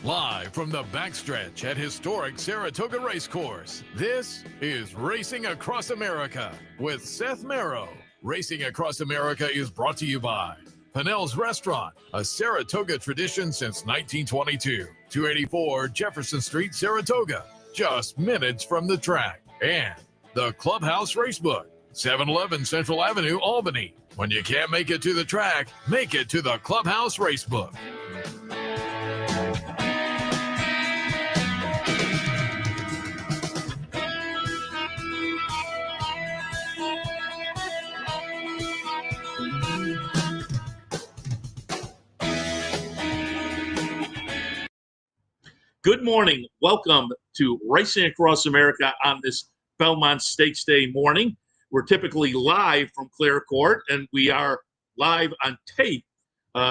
Live from the backstretch at historic Saratoga Race Course, this is Racing Across America with Seth Merrow. Racing Across America is brought to you by Pinnell's Restaurant, a Saratoga tradition since 1922. 284 Jefferson Street, Saratoga, just minutes from the track. And the Clubhouse Racebook, 711 Central Avenue, Albany. When you can't make it to the track, make it to the Clubhouse Racebook. Good morning. Welcome to Racing Across America on this Belmont Stakes Day morning. We're typically live from Clare Court, and we are live on tape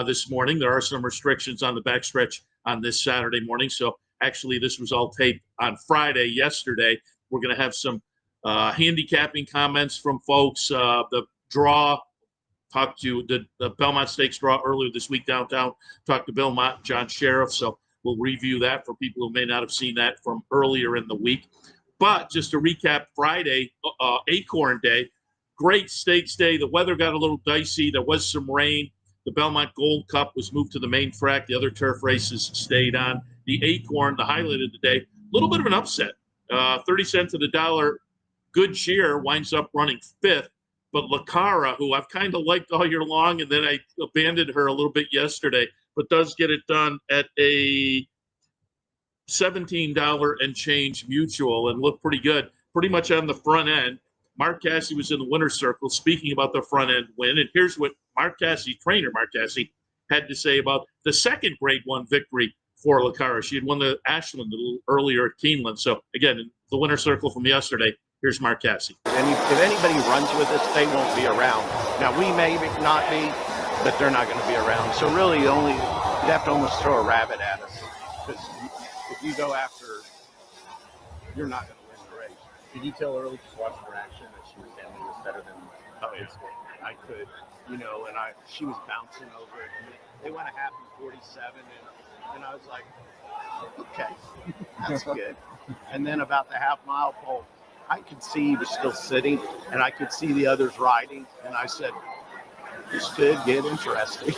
this morning. There are some restrictions on the backstretch on this Saturday morning, so actually this was all taped on Friday yesterday. We're going to have some handicapping comments from folks. The draw, talked to the Belmont Stakes draw earlier this week downtown, talked to Belmont and John Shirreffs, so we'll review that for people who may not have seen that from earlier in the week. But just to recap Friday, Acorn Day, great stakes day. The weather got a little dicey. There was some rain. The Belmont Gold Cup was moved to the main track. The other turf races stayed on. The Acorn, the highlight of the day, a little bit of an upset. 30 cents to the dollar. Good Cheer winds up running fifth. But Lacara, who I've kind of liked all year long, and then I abandoned her a little bit yesterday, but does get it done at a $17 and change mutual and look pretty good, pretty much on the front end. Mark Casse was in the winner's circle speaking about the front end win. And here's what Mark Casse, trainer Mark Casse, had to say about the second grade one victory for Lacara. She had won the Ashland a little earlier at Keeneland. So again, in the winner's circle from yesterday, here's Mark Casse. And if anybody runs with us, they won't be around. Now we may not be, but they're not going to be around. So really you'd have to almost throw a rabbit at us. Because if you go after, you're not going to win the race. Did you tell early to watch her action that she was handling this better than I could, and she was bouncing over it. And they went a half in 47, and I was like, okay, that's good. And then about the half mile pole, I could see he was still sitting, and I could see the others riding, and I said, this could get interesting.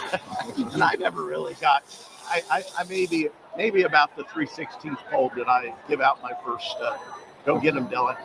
And I never really got, I maybe about the 3/16th pole did I give out my first, go get him, Dylan.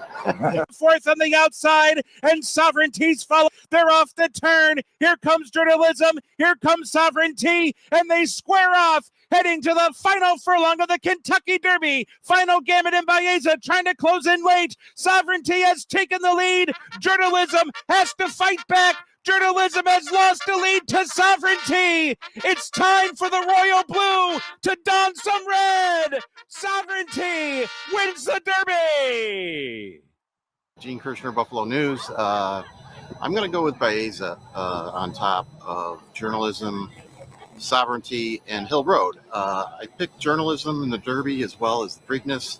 Fourth on the outside, and Sovereignty's follow. They're off the turn. Here comes Journalism. Here comes Sovereignty, and they square off, heading to the final furlong of the Kentucky Derby. Final Gambit and Baeza trying to close in late. Sovereignty has taken the lead. Journalism has to fight back. Journalism has lost the lead to Sovereignty. It's time for the Royal Blue to don some red. Sovereignty wins the Derby. Gene Kirshner, Buffalo News. I'm going to go with Baeza on top of Journalism, Sovereignty, and Hill Road. I picked Journalism in the Derby as well as the Preakness.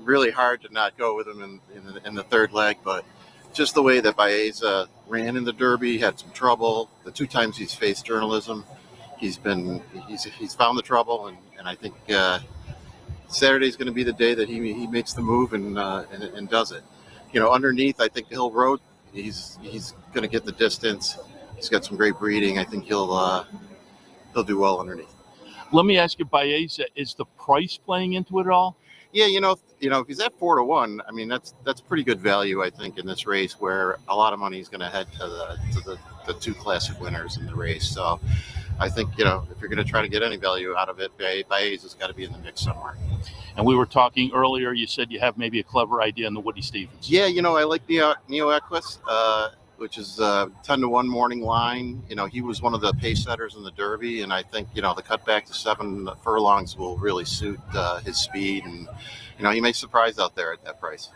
Really hard to not go with him in the third leg, but just the way that Baeza ran in the Derby, had some trouble. The two times he's faced Journalism, he's found the trouble, and I think Saturday's going to be the day that he makes the move and does it. Underneath, I think Hill Road, he's going to get the distance. He's got some great breeding. I think he'll do well underneath. Let me ask you, Baeza, is the price playing into it at all? Yeah, if he's at 4-1, I mean that's pretty good value, I think, in this race where a lot of money is going to head to the two classic winners in the race. So I think if you're going to try to get any value out of it, Baeza's got to be in the mix somewhere. And we were talking earlier. You said you have maybe a clever idea on the Woody Stevens. Yeah, I like Neo Equus, which is a 10-1 morning line. He was one of the pace setters in the Derby, and I think the cutback to 7 furlongs will really suit his speed, and he may surprise out there at that price.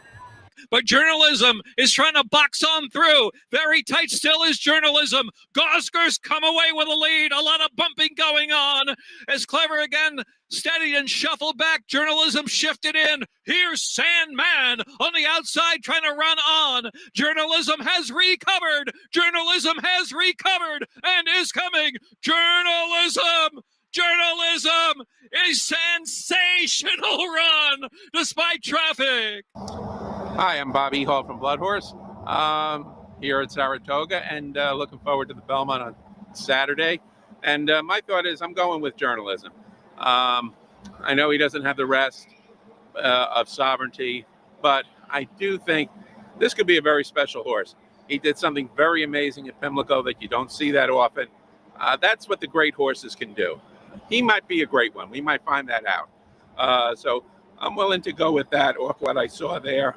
But Journalism is trying to box on through. Very tight still is Journalism. Gosker's come away with a lead. A lot of bumping going on. As Clever again steadied and shuffled back. Journalism shifted in. Here's Sandman on the outside trying to run on. Journalism has recovered. Journalism has recovered and is coming. Journalism Journalism, a sensational run despite traffic. Hi, I'm Bob Ehall from Blood Horse here at Saratoga, and looking forward to the Belmont on Saturday. And my thought is I'm going with Journalism. I know he doesn't have the rest of Sovereignty, but I do think this could be a very special horse. He did something very amazing at Pimlico that you don't see that often. That's what the great horses can do. He might be a great one. We might find that out. So I'm willing to go with that off what I saw there.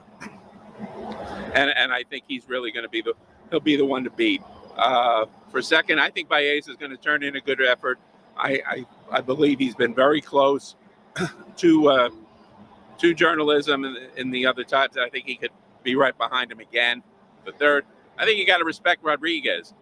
And I think he's really going to he'll be the one to beat. For second, I think Baez is going to turn in a good effort. I believe he's been very close to Journalism in the other times. I think he could be right behind him again. The third, I think you got to respect Rodriguez.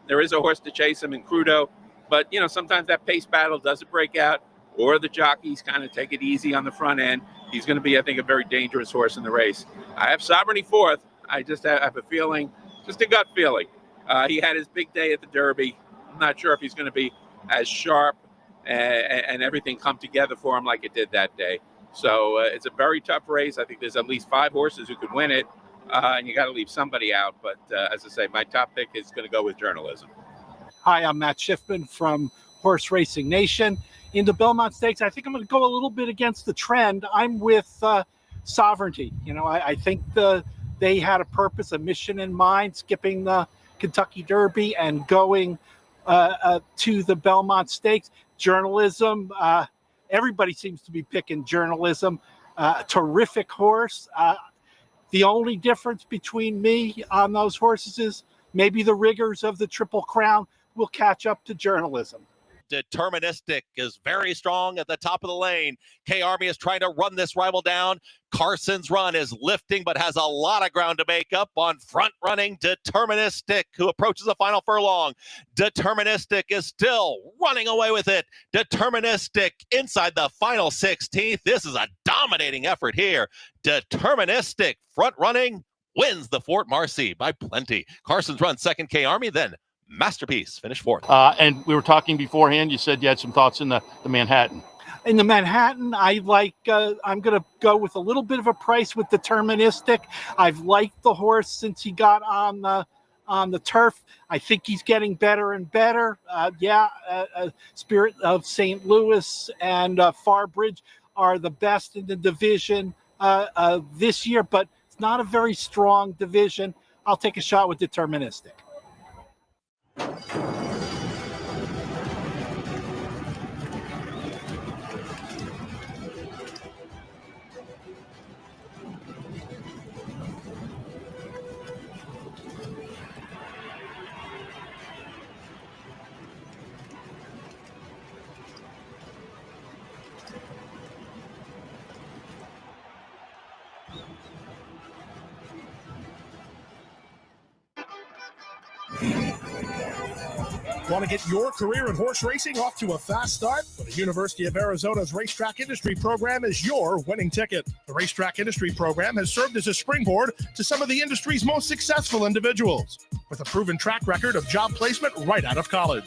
There is a horse to chase him in Crudo, but sometimes that pace battle doesn't break out, or the jockeys kind of take it easy on the front end. He's going to be, I think, a very dangerous horse in the race. I have Sovereignty fourth. I just have a feeling, just a gut feeling. He had his big day at the Derby. I'm not sure if he's going to be as sharp and everything come together for him like it did that day. So it's a very tough race. I think there's at least 5 horses who could win it, and you got to leave somebody out. But as I say, my top pick is going to go with Journalism. Hi, I'm Matt Schiffman from Horse Racing Nation. In the Belmont Stakes, I think I'm going to go a little bit against the trend. I'm with Sovereignty. I think they had a purpose, a mission in mind, skipping the Kentucky Derby and going to the Belmont Stakes. Journalism, everybody seems to be picking Journalism. Terrific horse. The only difference between me on those horses is maybe the rigors of the Triple Crown will catch up to Journalism. Deterministic is very strong at the top of the lane. K Army is trying to run this rival down. Carson's Run is lifting, but has a lot of ground to make up on front running Deterministic, who approaches the final furlong. Deterministic is still running away with it. Deterministic inside the final 16th. This is a dominating effort here. Deterministic front running wins the Fort Marcy by plenty. Carson's Run second, K Army, then Masterpiece finished fourth. And we were talking beforehand. You said you had some thoughts in the Manhattan. In the Manhattan, I like. I'm going to go with a little bit of a price with Deterministic. I've liked the horse since he got on the turf. I think he's getting better and better. Spirit of St. Louis and Farbridge are the best in the division this year, but it's not a very strong division. I'll take a shot with Deterministic. Want to get your career in horse racing off to a fast start? Well, the University of Arizona's Racetrack Industry Program is your winning ticket. The Racetrack Industry Program has served as a springboard to some of the industry's most successful individuals, with a proven track record of job placement right out of college.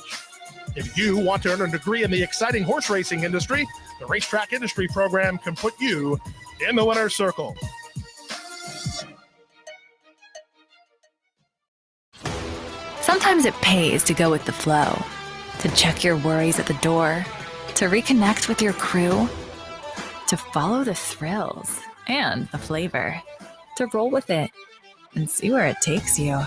If you want to earn a degree in the exciting horse racing industry, the Racetrack Industry Program can put you in the winner's circle. Sometimes it pays to go with the flow, to check your worries at the door, to reconnect with your crew, to follow the thrills and the flavor, to roll with it and see where it takes you,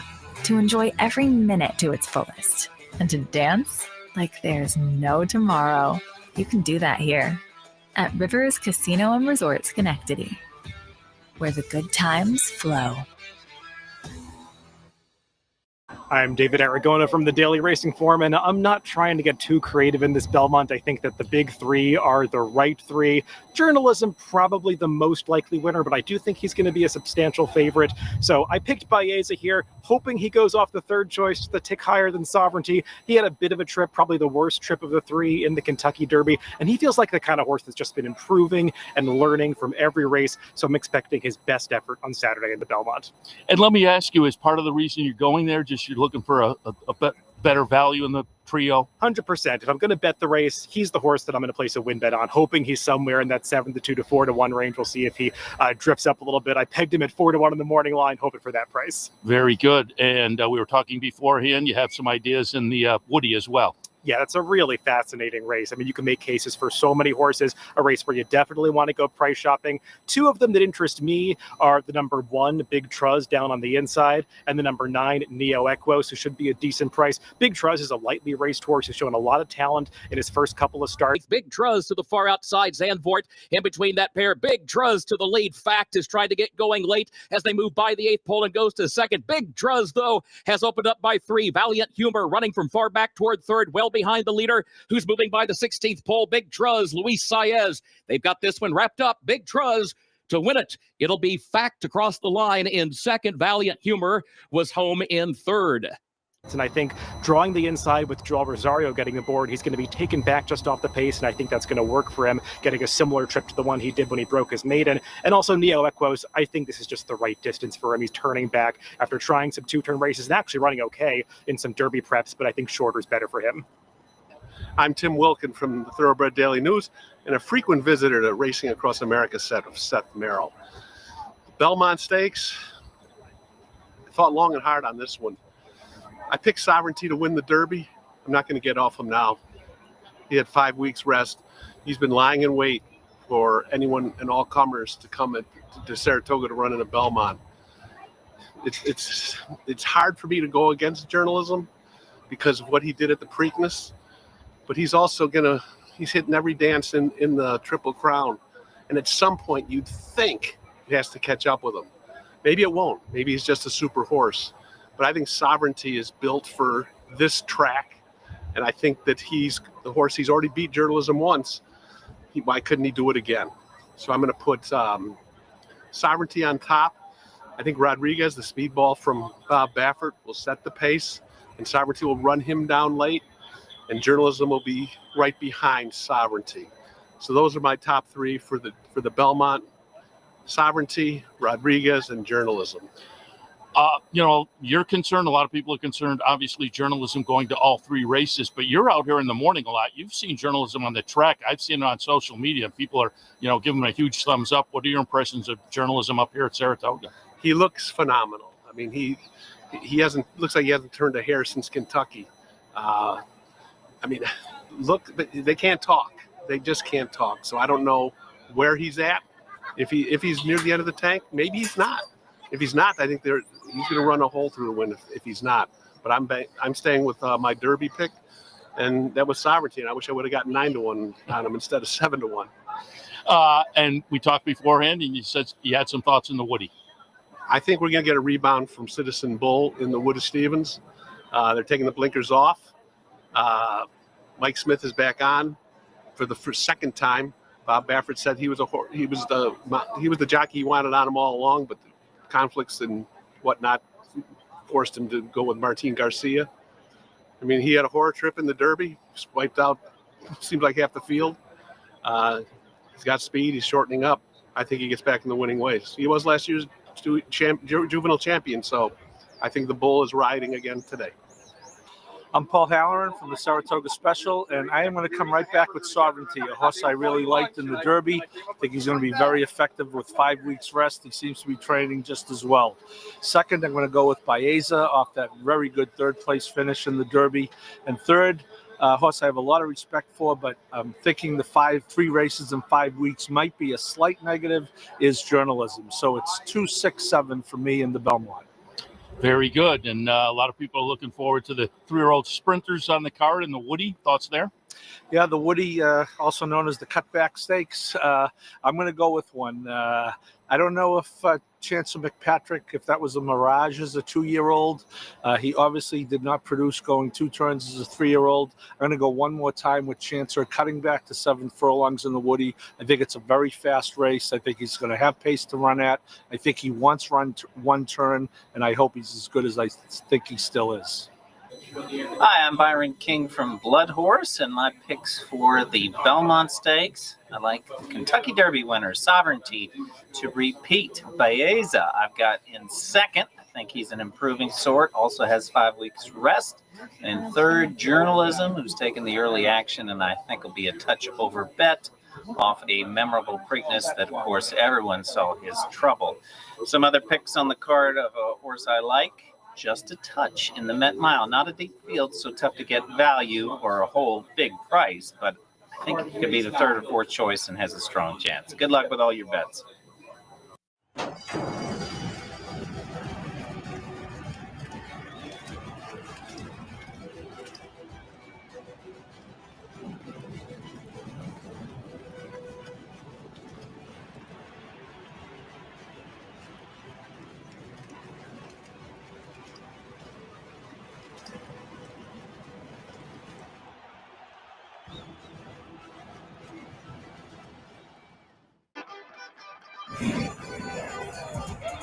to enjoy every minute to its fullest, and to dance like there's no tomorrow. You can do that here at Rivers Casino and Resort Schenectady, where the good times flow. I'm David Aragona from the Daily Racing Forum, and I'm not trying to get too creative in this Belmont. I think that the big three are the right three. Journalism, probably the most likely winner, but I do think he's going to be a substantial favorite. So I picked Baeza here, hoping he goes off the third choice, the tick higher than Sovereignty. He had a bit of a trip, probably the worst trip of the three in the Kentucky Derby, and he feels like the kind of horse that's just been improving and learning from every race. So I'm expecting his best effort on Saturday in the Belmont. And let me ask you, is part of the reason you're going there just you're looking for better value in the trio? 100%. If I'm going to bet the race, he's the horse that I'm going to place a win bet on, hoping he's somewhere in that 7 to 2 to 4 to 1 range. We'll see if he drifts up a little bit. I pegged him at 4 to 1 in the morning line, hoping for that price. Very good. And we were talking beforehand, you have some ideas in the Woody as well. Yeah, that's a really fascinating race. I mean, you can make cases for so many horses, a race where you definitely want to go price shopping. Two of them that interest me are the number 1, Big Truz, down on the inside, and the number 9, Neo Equos, who should be a decent price. Big Truz is a lightly raced horse who's shown a lot of talent in his first couple of starts. Big Truz to the far outside, Zandvoort in between that pair. Big Truz to the lead. Fact is trying to get going late as they move by the 8th pole and goes to second. Big Truz, though, has opened up by 3. Valiant Humor running from far back toward third, well behind the leader, who's moving by the 16th pole. Big Truz, Luis Saez. They've got this one wrapped up. Big Truz to win it. It'll be Fact across the line in second. Valiant Humor was home in third. And I think drawing the inside with Joel Rosario getting aboard, he's going to be taken back just off the pace, and I think that's going to work for him, getting a similar trip to the one he did when he broke his maiden. And also Neo Equos, I think this is just the right distance for him. He's turning back after trying some 2-turn races and actually running okay in some Derby preps, but I think shorter is better for him. I'm Tim Wilkin from the Thoroughbred Daily News and a frequent visitor to Racing Across America set of Seth Merrow. Belmont Stakes, I thought long and hard on this one. I picked Sovereignty to win the Derby. I'm not going to get off him now. He had 5 weeks rest. He's been lying in wait for anyone and all comers to come to Saratoga to run in a Belmont. It's hard for me to go against journalism because of what he did at the Preakness, but he's also he's hitting every dance in the Triple Crown. And at some point you'd think it has to catch up with him. Maybe it won't. Maybe he's just a super horse. But I think Sovereignty is built for this track. And I think that he's the horse. He's already beat journalism once. Why couldn't he do it again? So I'm going to put Sovereignty on top. I think Rodriguez, the speedball from Bob Baffert, will set the pace. And Sovereignty will run him down late. And journalism will be right behind Sovereignty. So those are my top 3 for the Belmont: Sovereignty, Rodriguez, and journalism. You're concerned. A lot of people are concerned, obviously, journalism going to all 3 races, but you're out here in the morning a lot. You've seen journalism on the track. I've seen it on social media. People are, giving him a huge thumbs up. What are your impressions of journalism up here at Saratoga? He looks phenomenal. I mean, he looks like he hasn't turned a hair since Kentucky. Look, but they can't talk. They just can't talk. So I don't know where he's at. If he's near the end of the tank, maybe he's not. If he's not, I think he's going to run a hole through the win if he's not. But I'm staying with my Derby pick, and that was Sovereignty. And I wish I would have gotten 9 to 1 on him instead of 7 to 1. And we talked beforehand, and you said you had some thoughts in the Woody. I think we're going to get a rebound from Citizen Bull in the Wood of Stevens. They're taking the blinkers off. Mike Smith is back on for the second time. Bob Baffert said he was the jockey he wanted on him all along, but the conflicts and whatnot forced him to go with Martin Garcia. I mean, he had a horror trip in the Derby, just wiped out, seems like half the field. He's got speed. He's shortening up. I think he gets back in the winning ways. He was last year's juvenile champion, so I think the Bull is riding again today. I'm Paul Halloran from the Saratoga Special, and I am going to come right back with Sovereignty, a horse I really liked in the Derby. I think he's going to be very effective with 5 weeks rest. He seems to be training just as well. Second, I'm going to go with Baeza off that very good 3rd place finish in the Derby. And third, a horse I have a lot of respect for, but I'm thinking the 3 races in 5 weeks might be a slight negative, is journalism. So it's 2, 6, 7 for me in the Belmont. Very good. And a lot of people are looking forward to the 3-year-old sprinters on the card and the Woody. Thoughts there? Yeah, the Woody, also known as the Cutback Stakes. I'm going to go with one. I don't know if Chancellor McPatrick, if that was a mirage as a 2-year-old. He obviously did not produce going 2 turns as a 3-year-old. I'm going to go one more time with Chancellor, cutting back to 7 furlongs in the Woody. I think it's a very fast race. I think he's going to have pace to run at. I think he once run 1 turn, and I hope he's as good as I think he still is. Hi, I'm Byron King from Blood Horse, and my picks for the Belmont Stakes. I like the Kentucky Derby winner, Sovereignty, to repeat. Baeza, I've got in second. think he's an improving sort, also has 5 weeks rest. And third, Journalism, who's taken the early action, and I think will be a touch over bet off a memorable Preakness that, of course, everyone saw his trouble. Some other picks on the card of a horse I like, just a touch in the Met Mile. Not a deep field, so tough to get value or a whole big price, but I think it could be the third or fourth choice and has a strong chance. Good luck with all your bets.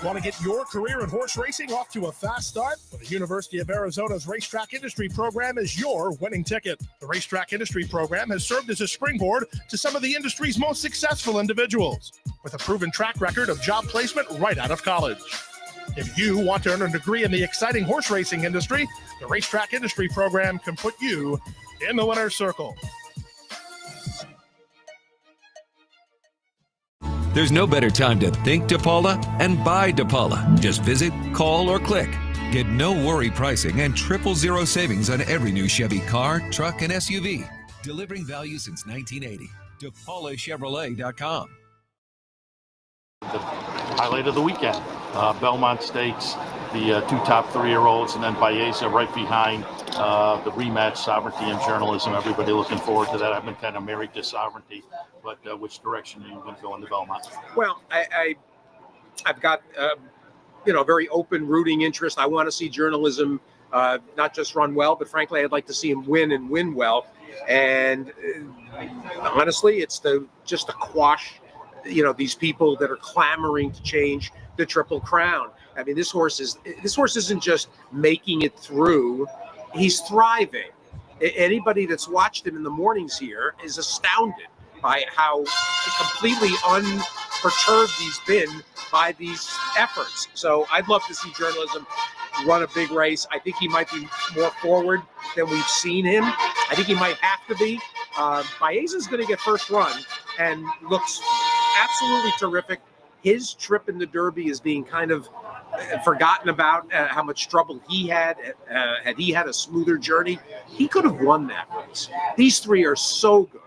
Want to get your career in horse racing off to a fast start? Well, the University of Arizona's Racetrack Industry Program is your winning ticket. The Racetrack Industry Program has served as a springboard to some of the industry's most successful individuals, with a proven track record of job placement right out of college. If you want to earn a degree in the exciting horse racing industry, the Racetrack Industry Program can put you in the winner's circle. There's no better time to think DePaula and buy DePaula. Just visit, call, or click. Get no worry pricing and 000 savings on every new Chevy car, truck, and SUV. Delivering value since 1980. DePaulaChevrolet.com. The highlight of the weekend, Belmont Stakes, the 2 top 3-year-olds, and then Baeza right behind the rematch, Sovereignty and Journalism. Everybody looking forward to that. I've been kind of married to Sovereignty, but which direction are you going to go in the Belmont? Well, I've got very open rooting interest. I want to see Journalism not just run well, but frankly, I'd like to see him win and win well. And honestly, it's just to quash these people that are clamoring to change the Triple Crown. I mean, this horse isn't just making it through; he's thriving. Anybody that's watched him in the mornings here is astounded by how completely unperturbed he's been by these efforts. So I'd love to see Journalism run a big race. I think he might be more forward than we've seen him. I think he might have to be. Baeza's going to get first run and looks absolutely terrific. His trip in the Derby is being kind of forgotten about, how much trouble he had. Had he had a smoother journey, he could have won that race. These 3 are so good.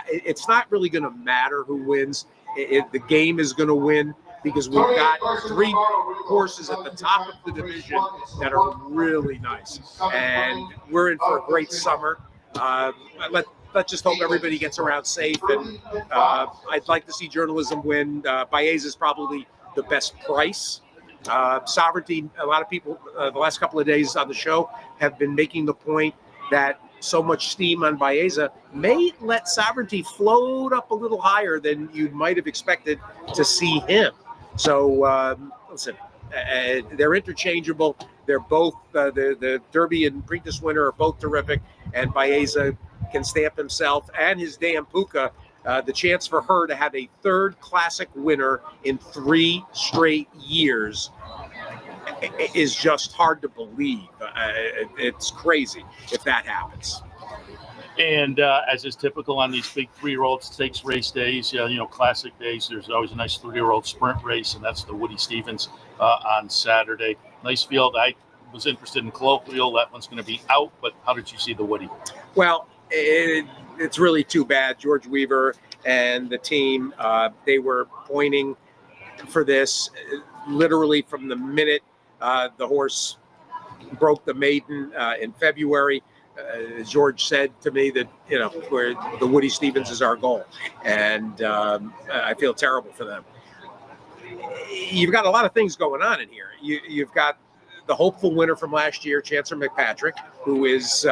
It's not really going to matter who wins. The game is going to win because we've got 3 horses at the top of the division that are really nice. And we're in for a great summer. Let's just hope everybody gets around safe. And I'd like to see Journalism win. Baeza is probably the best price. Sovereignty, a lot of people the last couple of days on the show have been making the point that so much steam on Baeza may let Sovereignty float up a little higher than you might have expected to see him. So listen, they're interchangeable. They're both the Derby and Preakness winner are both terrific, and Baeza can stamp himself and his damn Puka the chance for her to have a 3rd Classic winner in 3 straight years is just hard to believe. It's crazy if that happens. And as is typical on these big 3-year-old stakes race days, classic days, there's always a nice 3-year-old sprint race, and that's the Woody Stevens on Saturday. Nice field. I was interested in Colloquial. That one's going to be out, but how did you see the Woody? Well, it's really too bad. George Weaver and the team, they were pointing for this literally from the minute the horse broke the maiden in February. George said to me that, where the Woody Stevens is our goal. And I feel terrible for them. You've got a lot of things going on in here. You've got the hopeful winner from last year, Chancellor McPatrick, who is,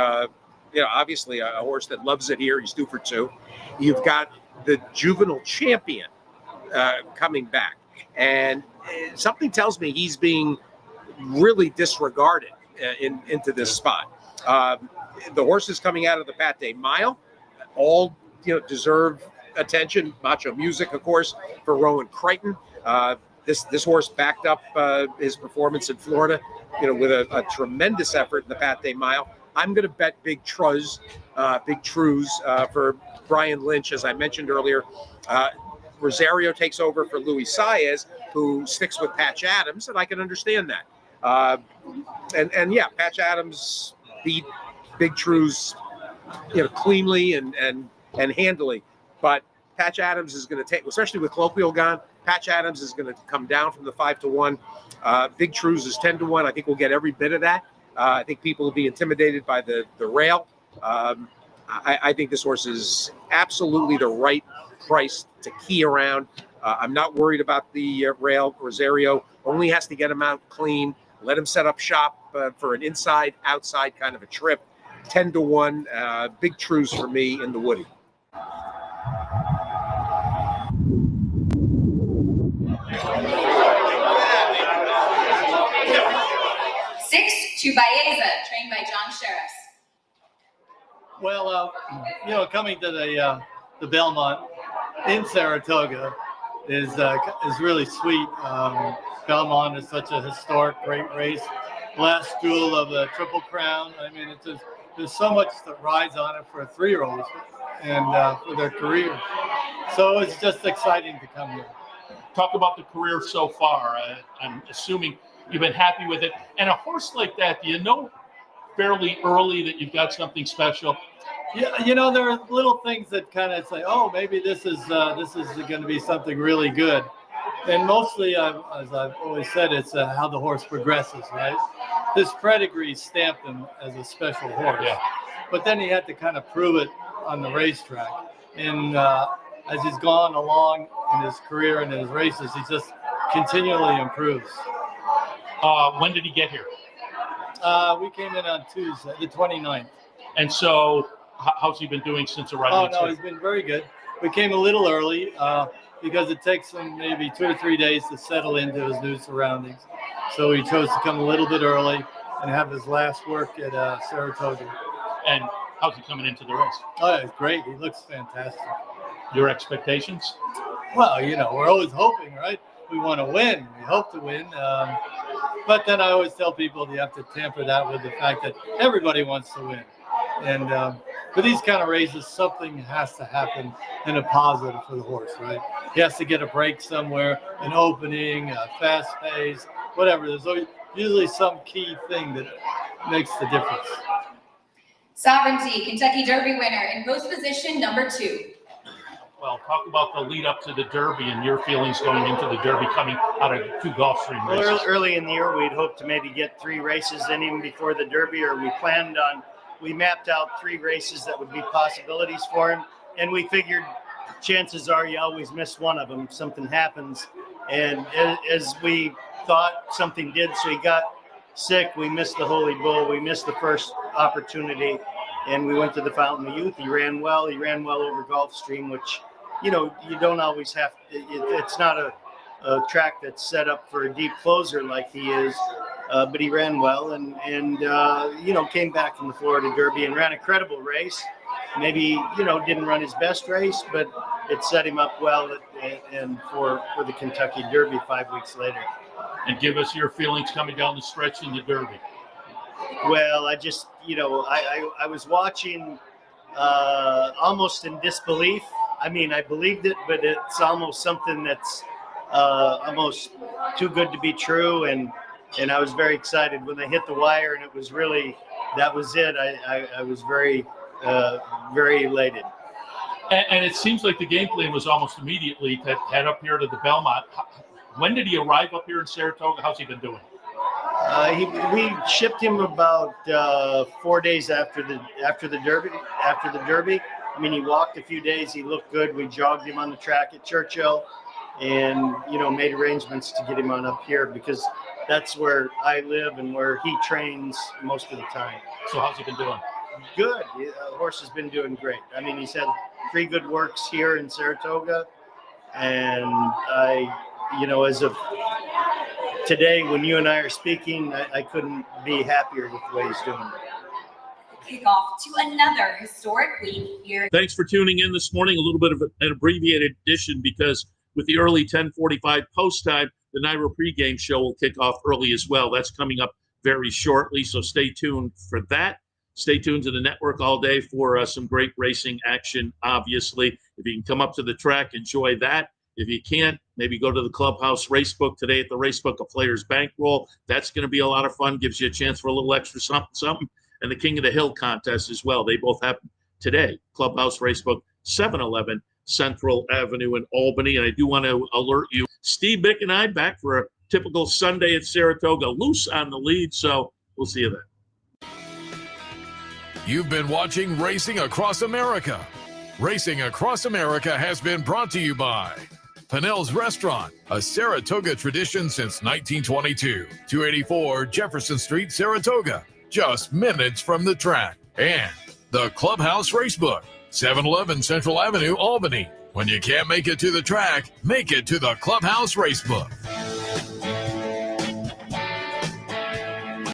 obviously a horse that loves it here. He's due for 2. You've got the juvenile champion coming back. And something tells me he's being really disregarded into this spot. The horses coming out of the Pate Mile all deserve attention. Macho Music, of course, for Rowan Crichton. This horse backed up his performance in Florida, with a tremendous effort in the Pate Mile. I'm going to bet Big Trues for Brian Lynch, as I mentioned earlier. Rosario takes over for Luis Saez, who sticks with Patch Adams, and I can understand that. And yeah, Patch Adams beat Big Trues, cleanly and handily. But Patch Adams is going to take, especially with Colloquial gone, Patch Adams is going to come down from the 5-1. Big Trues is 10-1. I think we'll get every bit of that. I think people will be intimidated by the rail. I think this horse is absolutely the right price to key around. I'm not worried about the rail. Rosario only has to get him out clean, let him set up shop for an inside-outside kind of a trip. 10-1, Big Trues for me in the Woody. To Baeza, trained by John Shirreffs. Well, coming to the Belmont in Saratoga is really sweet. Belmont is such a historic, great race. Last jewel of the Triple Crown. I mean, there's so much that rides on it for 3-year-olds and for their career. So it's just exciting to come here. Talk about the career so far. I'm assuming you've been happy with it. And a horse like that, do you know fairly early that you've got something special? Yeah, there are little things that kind of say, oh, maybe this is going to be something really good. And mostly, as I've always said, it's how the horse progresses, right? This pedigree stamped him as a special horse. Yeah. But then he had to kind of prove it on the racetrack. And as he's gone along in his career and in his races, he just continually improves. When did he get here? We came in on Tuesday, the 29th. And so how's he been doing since arriving? Oh, no, he's been very good. We came a little early because it takes him maybe 2 or 3 days to settle into his new surroundings. So he chose to come a little bit early and have his last work at Saratoga. And how's he coming into the race? Oh, it's great. He looks fantastic. Your expectations? Well, we're always hoping, right? We want to win. We hope to win. But then I always tell people you have to temper that with the fact that everybody wants to win. And for these kind of races, something has to happen in a positive for the horse, right? He has to get a break somewhere, an opening, a fast pace, whatever. There's always usually some key thing that makes the difference. Sovereignty, Kentucky Derby winner in post position number 2. Well, talk about the lead up to the Derby and your feelings going into the Derby coming out of 2 Gulfstream races. Well, early in the year, we'd hoped to maybe get 3 races in even before the Derby, or we mapped out 3 races that would be possibilities for him. And we figured chances are you always miss one of them. Something happens. And as we thought, something did. So he got sick. We missed the Holy Bull. We missed the first opportunity. And we went to the Fountain of Youth. He ran well. He ran well over Gulfstream, which, you don't always have to. It's not a track that's set up for a deep closer like he is. But he ran well and came back from the Florida Derby and ran a credible race. Maybe, didn't run his best race, but it set him up well and for the Kentucky Derby 5 weeks later. And give us your feelings coming down the stretch in the Derby. Well, I just, I was watching almost in disbelief. I mean, I believed it, but it's almost something that's almost too good to be true. And I was very excited when they hit the wire, and it was really, that was it. I was very, very elated. And it seems like the game plan was almost immediately to head up here to the Belmont. When did he arrive up here in Saratoga? How's he been doing? We shipped him about 4 days after the Derby. I mean, he walked a few days. He looked good. We jogged him on the track at Churchill, and made arrangements to get him on up here because that's where I live and where he trains most of the time. So how's he been doing? Good. The horse has been doing great. I mean, he's had 3 good works here in Saratoga, and as of today, when you and I are speaking, I couldn't be happier with the way he's doing. Kick off to another historic week here. Thanks for tuning in this morning. A little bit of an abbreviated edition because with the early 10:45 post time, the NYRA pregame show will kick off early as well. That's coming up very shortly, so stay tuned for that. Stay tuned to the network all day for some great racing action, obviously. If you can come up to the track, enjoy that. If you can't, maybe go to the Clubhouse Racebook today at the Racebook of Players Bankroll. That's going to be a lot of fun, gives you a chance for a little extra something. And the King of the Hill contest as well. They both happen today. Clubhouse Racebook, 711 Central Avenue in Albany. And I do want to alert you, Steve Byk and I back for a typical Sunday at Saratoga, loose on the lead. So we'll see you then. You've been watching Racing Across America. Racing Across America has been brought to you by Pinnell's Restaurant, a Saratoga tradition since 1922. 284 Jefferson Street, Saratoga, just minutes from the track. And the Clubhouse Racebook, 711 Central Avenue, Albany. When you can't make it to the track, make it to the Clubhouse Racebook.